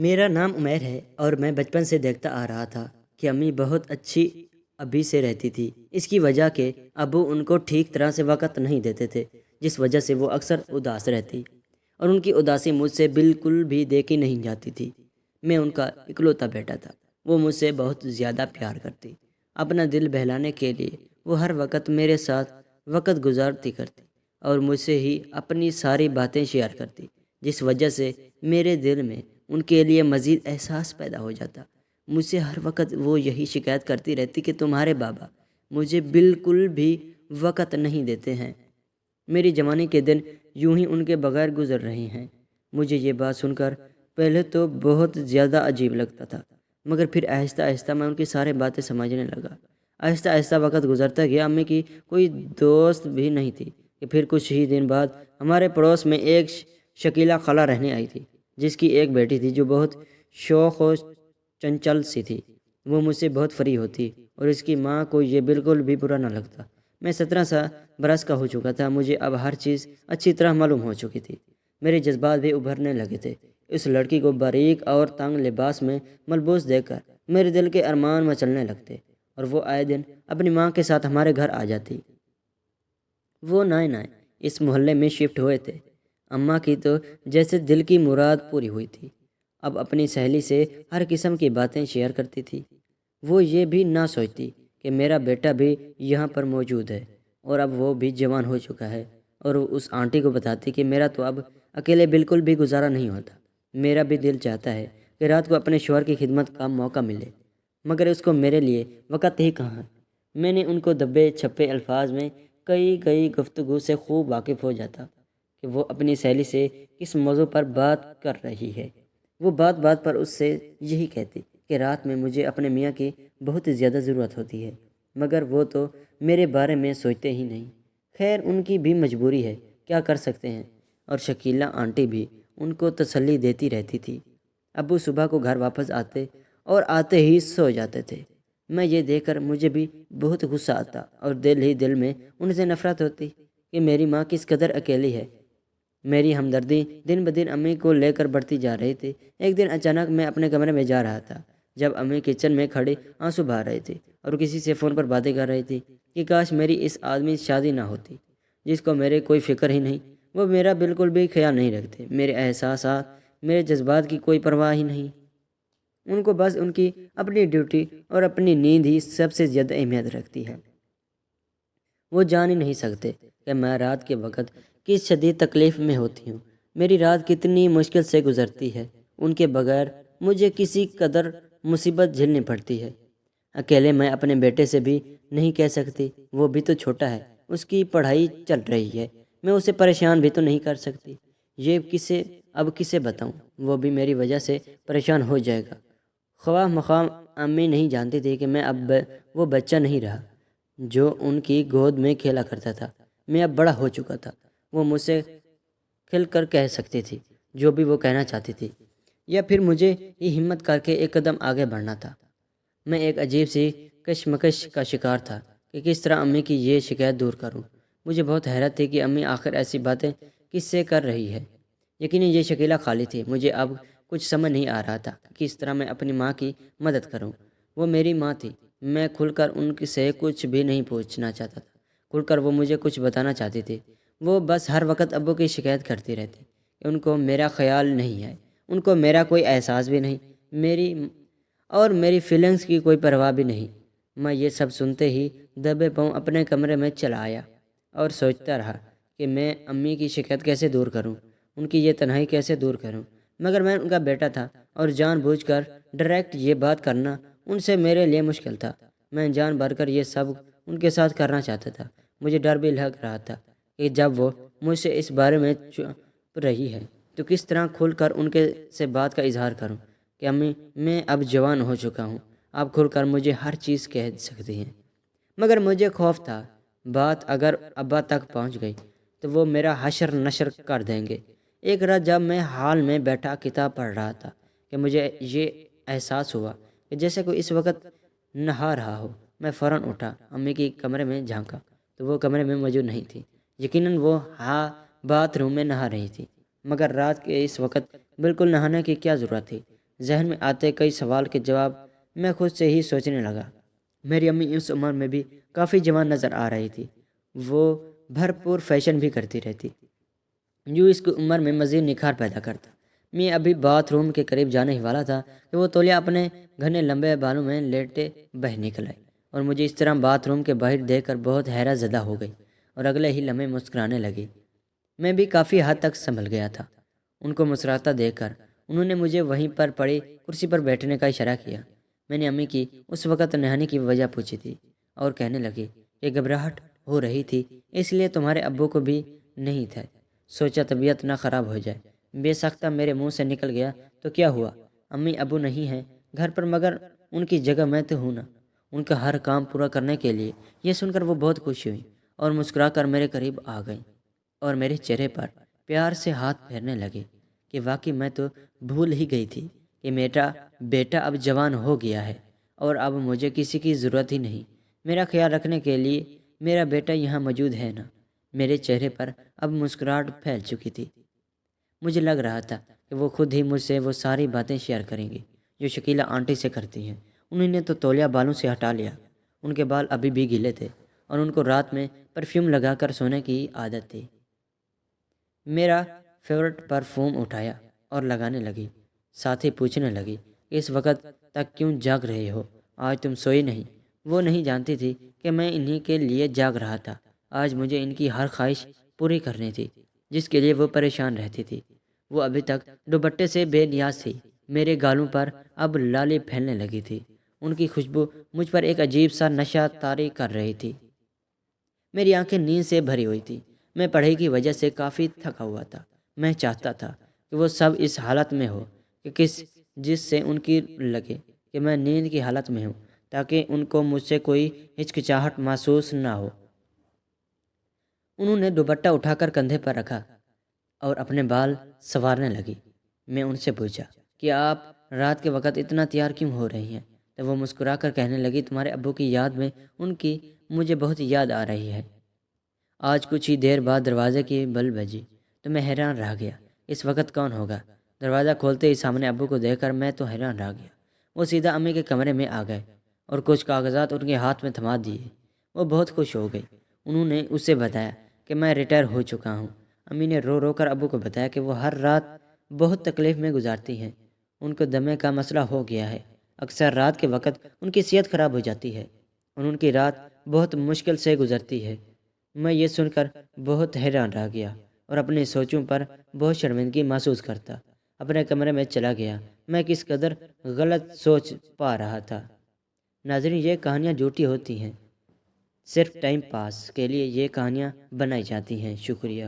میرا نام عمیر ہے اور میں بچپن سے دیکھتا آ رہا تھا کہ امی بہت اچھی ابھی سے رہتی تھی۔ اس کی وجہ کہ ابو ان کو ٹھیک طرح سے وقت نہیں دیتے تھے، جس وجہ سے وہ اکثر اداس رہتی اور ان کی اداسی مجھ سے بالکل بھی دیکھی نہیں جاتی تھی۔ میں ان کا اکلوتا بیٹا تھا۔ وہ مجھ سے بہت زیادہ پیار کرتی۔ اپنا دل بہلانے کے لیے وہ ہر وقت میرے ساتھ وقت گزارتی کرتی اور مجھ سے ہی اپنی ساری باتیں شیئر کرتی، جس وجہ سے میرے دل میں ان کے لیے مزید احساس پیدا ہو جاتا۔ مجھ سے ہر وقت وہ یہی شکایت کرتی رہتی کہ تمہارے بابا مجھے بالکل بھی وقت نہیں دیتے ہیں۔ میری جوانی کے دن یوں ہی ان کے بغیر گزر رہے ہیں۔ مجھے یہ بات سن کر پہلے تو بہت زیادہ عجیب لگتا تھا، مگر پھر آہستہ آہستہ میں ان کی ساری باتیں سمجھنے لگا۔ آہستہ آہستہ وقت گزرتا گیا۔ امی کی کوئی دوست بھی نہیں تھی کہ پھر کچھ ہی دن بعد ہمارے پڑوس میں ایک شکیلہ خالہ رہنے آئی تھی، جس کی ایک بیٹی تھی جو بہت شوق و چنچل سی تھی۔ وہ مجھ سے بہت فری ہوتی اور اس کی ماں کو یہ بالکل بھی برا نہ لگتا۔ میں 17 برس کا ہو چکا تھا۔ مجھے اب ہر چیز اچھی طرح معلوم ہو چکی تھی۔ میرے جذبات بھی ابھرنے لگے تھے۔ اس لڑکی کو باریک اور تنگ لباس میں ملبوس دیکھ کر میرے دل کے ارمان مچلنے لگتے اور وہ آئے دن اپنی ماں کے ساتھ ہمارے گھر آ جاتی۔ وہ نئے نئے اس محلے میں شفٹ ہوئے تھے۔ اماں کی تو جیسے دل کی مراد پوری ہوئی تھی۔ اب اپنی سہیلی سے ہر قسم کی باتیں شیئر کرتی تھی۔ وہ یہ بھی نہ سوچتی کہ میرا بیٹا بھی یہاں پر موجود ہے اور اب وہ بھی جوان ہو چکا ہے، اور وہ اس آنٹی کو بتاتی کہ میرا تو اب اکیلے بالکل بھی گزارا نہیں ہوتا۔ میرا بھی دل چاہتا ہے کہ رات کو اپنے شوہر کی خدمت کا موقع ملے، مگر اس کو میرے لیے وقت ہی کہاں ہے۔ میں نے ان کو دبے چھپے الفاظ میں کئی گفتگو سے خوب واقف ہو جاتا کہ وہ اپنی سہیلی سے کس موضوع پر بات کر رہی ہے۔ وہ بات بات پر اس سے یہی کہتی کہ رات میں مجھے اپنے میاں کی بہت زیادہ ضرورت ہوتی ہے، مگر وہ تو میرے بارے میں سوچتے ہی نہیں۔ خیر، ان کی بھی مجبوری ہے، کیا کر سکتے ہیں۔ اور شکیلہ آنٹی بھی ان کو تسلی دیتی رہتی تھی۔ ابو صبح کو گھر واپس آتے اور آتے ہی سو جاتے تھے۔ میں یہ دیکھ کر مجھے بھی بہت غصہ آتا اور دل ہی دل میں ان سے نفرت ہوتی کہ میری ماں کس قدر اکیلی ہے۔ میری ہمدردی دن بدن امی کو لے کر بڑھتی جا رہی تھی۔ ایک دن اچانک میں اپنے کمرے میں جا رہا تھا، جب امی کچن میں کھڑی آنسو بہا رہی تھی اور کسی سے فون پر باتیں کر رہی تھی کہ کاش میری اس آدمی سے شادی نہ ہوتی جس کو میرے کوئی فکر ہی نہیں۔ وہ میرا بالکل بھی خیال نہیں رکھتے، میرے احساسات، میرے جذبات کی کوئی پرواہ ہی نہیں۔ ان کو بس ان کی اپنی ڈیوٹی اور اپنی نیند ہی سب سے زیادہ اہمیت رکھتی ہے۔ وہ جان ہی نہیں سکتے کہ میں رات کے وقت کس شدید تکلیف میں ہوتی ہوں۔ میری رات کتنی مشکل سے گزرتی ہے۔ ان کے بغیر مجھے کسی قدر مصیبت جھیلنی پڑتی ہے۔ اکیلے میں اپنے بیٹے سے بھی نہیں کہہ سکتی، وہ بھی تو چھوٹا ہے، اس کی پڑھائی چل رہی ہے۔ میں اسے پریشان بھی تو نہیں کر سکتی۔ یہ کسے بتاؤں، وہ بھی میری وجہ سے پریشان ہو جائے گا۔ خواہ مخواہ امی نہیں جانتی تھی کہ میں اب وہ بچہ نہیں رہا جو ان کی گود میں کھیلا کرتا تھا۔ میں اب بڑا ہو چکا تھا۔ وہ مجھ سے کھل کر کہہ سکتی تھی جو بھی وہ کہنا چاہتی تھی، یا پھر مجھے ہی ہمت کر کے ایک قدم آگے بڑھنا تھا۔ میں ایک عجیب سی کشمکش کا شکار تھا کہ کس طرح امی کی یہ شکایت دور کروں۔ مجھے بہت حیرت تھی کہ امی آخر ایسی باتیں کس سے کر رہی ہے۔ یقیناً یہ شکیلہ خالی تھی۔ مجھے اب کچھ سمجھ نہیں آ رہا تھا کہ کس طرح میں اپنی ماں کی مدد کروں۔ وہ میری ماں تھی۔ میں کھل کر ان سے کچھ بھی نہیں پوچھنا چاہتا تھا۔ کھل کر وہ مجھے کچھ بتانا چاہتی تھی۔ وہ بس ہر وقت ابو کی شکایت کرتی رہتی کہ ان کو میرا خیال نہیں ہے، ان کو میرا کوئی احساس بھی نہیں، میری فیلنگز کی کوئی پرواہ بھی نہیں۔ میں یہ سب سنتے ہی دبے پاؤں اپنے کمرے میں چلا آیا اور سوچتا رہا کہ میں امی کی شکایت کیسے دور کروں، ان کی یہ تنہائی کیسے دور کروں۔ مگر میں ان کا بیٹا تھا اور جان بوجھ کر ڈائریکٹ یہ بات کرنا ان سے میرے لیے مشکل تھا۔ میں جان بھر کر یہ سب ان کے ساتھ کرنا چاہتا تھا۔ مجھے ڈر بھی لگ رہا تھا کہ جب وہ مجھ سے اس بارے میں چھپ رہی ہے تو کس طرح کھل کر ان کے سے بات کا اظہار کروں کہ امی، میں اب جوان ہو چکا ہوں، آپ کھل کر مجھے ہر چیز کہہ سکتی ہیں۔ مگر مجھے خوف تھا بات اگر ابا تک پہنچ گئی تو وہ میرا حشر نشر کر دیں گے۔ ایک رات جب میں ہال میں بیٹھا کتاب پڑھ رہا تھا کہ مجھے یہ احساس ہوا کہ جیسے کوئی اس وقت نہا رہا ہو۔ میں فوراً اٹھا، امی کی کمرے میں جھانکا تو وہ کمرے میں موجود نہیں تھی۔ یقیناً وہ باتھ روم میں نہا رہی تھی، مگر رات کے اس وقت بالکل نہانے کی کیا ضرورت تھی ذہن میں آتے کئی سوال کے جواب میں خود سے ہی سوچنے لگا۔ میری امی اس عمر میں بھی کافی جوان نظر آ رہی تھی۔ وہ بھرپور فیشن بھی کرتی رہتی، جو اس کی عمر میں مزید نکھار پیدا کرتا۔ میں ابھی باتھ روم کے قریب جانے ہی والا تھا کہ وہ تولیہ اپنے گھنے لمبے بالوں میں لیٹے بہ نکل آئی اور مجھے اس طرح باتھ روم کے باہر دیکھ کر بہت حیرت زدہ ہو گئی اور اگلے ہی لمحے مسکرانے لگی۔ میں بھی کافی حد تک سنبھل گیا تھا۔ ان کو مسکراتا دیکھ کر انہوں نے مجھے وہیں پر پڑی کرسی پر بیٹھنے کا اشارہ کیا۔ میں نے امی کی اس وقت نہانے کی وجہ پوچھی تھی اور کہنے لگی کہ گھبراہٹ ہو رہی تھی، اس لیے تمہارے ابو کو بھی نہیں تھا، سوچا طبیعت نہ خراب ہو جائے۔ بے ساختہ میرے منہ سے نکل گیا، تو کیا ہوا، امی ابو نہیں ہیں گھر پر، مگر ان کی جگہ میں تو ہوں نا، ان کا ہر کام پورا کرنے کے لیے۔ یہ سن کر وہ بہت خوش ہوئی اور مسکرا کر میرے قریب آ گئیں اور میرے چہرے پر پیار سے ہاتھ پھیرنے لگے کہ واقعی میں تو بھول ہی گئی تھی کہ میرا بیٹا اب جوان ہو گیا ہے اور اب مجھے کسی کی ضرورت ہی نہیں۔ میرا خیال رکھنے کے لیے میرا بیٹا یہاں موجود ہے نا۔ میرے چہرے پر اب مسکراہٹ پھیل چکی تھی۔ مجھے لگ رہا تھا کہ وہ خود ہی مجھ سے وہ ساری باتیں شیئر کریں گی جو شکیلہ آنٹی سے کرتی ہیں۔ انہوں نے تو تولیہ بالوں سے ہٹا لیا، ان کے بال ابھی بھی گیلے تھے اور ان کو رات میں پرفیوم لگا کر سونے کی عادت تھی۔ میرا فیورٹ پرفیوم اٹھایا اور لگانے لگی، ساتھ ہی پوچھنے لگی کہ اس وقت تک کیوں جاگ رہے ہو، آج تم سوئی نہیں؟ وہ نہیں جانتی تھی کہ میں انہی کے لیے جاگ رہا تھا۔ آج مجھے ان کی ہر خواہش پوری کرنی تھی جس کے لیے وہ پریشان رہتی تھی۔ وہ ابھی تک دوپٹے سے بے نیاز تھی، میرے گالوں پر اب لالی پھیلنے لگی تھی۔ ان کی خوشبو مجھ پر ایک عجیب سا نشہ طاری کر رہی تھی۔ میری آنکھیں نیند سے بھری ہوئی تھی، میں پڑھائی کی وجہ سے کافی تھکا ہوا تھا۔ میں چاہتا تھا کہ وہ سب اس حالت میں ہو کہ جس سے ان کی لگے کہ میں نیند کی حالت میں ہوں، تاکہ ان کو مجھ سے کوئی ہچکچاہٹ محسوس نہ ہو۔ انہوں نے دوپٹہ اٹھا کر کندھے پر رکھا اور اپنے بال سنوارنے لگی۔ میں ان سے پوچھا کہ آپ رات کے وقت اتنا تیار کیوں ہو رہی ہیں؟ تو وہ مسکرا کر کہنے لگی، تمہارے ابو کی یاد میں ان کی مجھے بہت یاد آ رہی ہے۔ آج کچھ ہی دیر بعد دروازے کی بل بجی تو میں حیران رہ گیا، اس وقت کون ہوگا؟ دروازہ کھولتے ہی سامنے ابو کو دیکھ کر میں تو حیران رہ گیا۔ وہ سیدھا امی کے کمرے میں آ گئے اور کچھ کاغذات ان کے ہاتھ میں تھما دیے۔ وہ بہت خوش ہو گئی۔ انہوں نے اسے بتایا کہ میں ریٹائر ہو چکا ہوں۔ امی نے رو رو کر ابو کو بتایا کہ وہ ہر رات بہت تکلیف میں گزارتی ہیں، ان کو دمے کا مسئلہ ہو گیا ہے، اکثر رات کے وقت ان کی صحت خراب ہو جاتی ہے اور ان کی رات بہت مشکل سے گزرتی ہے۔ میں یہ سن کر بہت حیران رہ گیا اور اپنی سوچوں پر بہت شرمندگی محسوس کرتا اپنے کمرے میں چلا گیا۔ میں کس قدر غلط سوچ پا رہا تھا۔ ناظرین، یہ کہانیاں جھوٹی ہوتی ہیں، صرف ٹائم پاس کے لیے یہ کہانیاں بنائی جاتی ہیں۔ شکریہ۔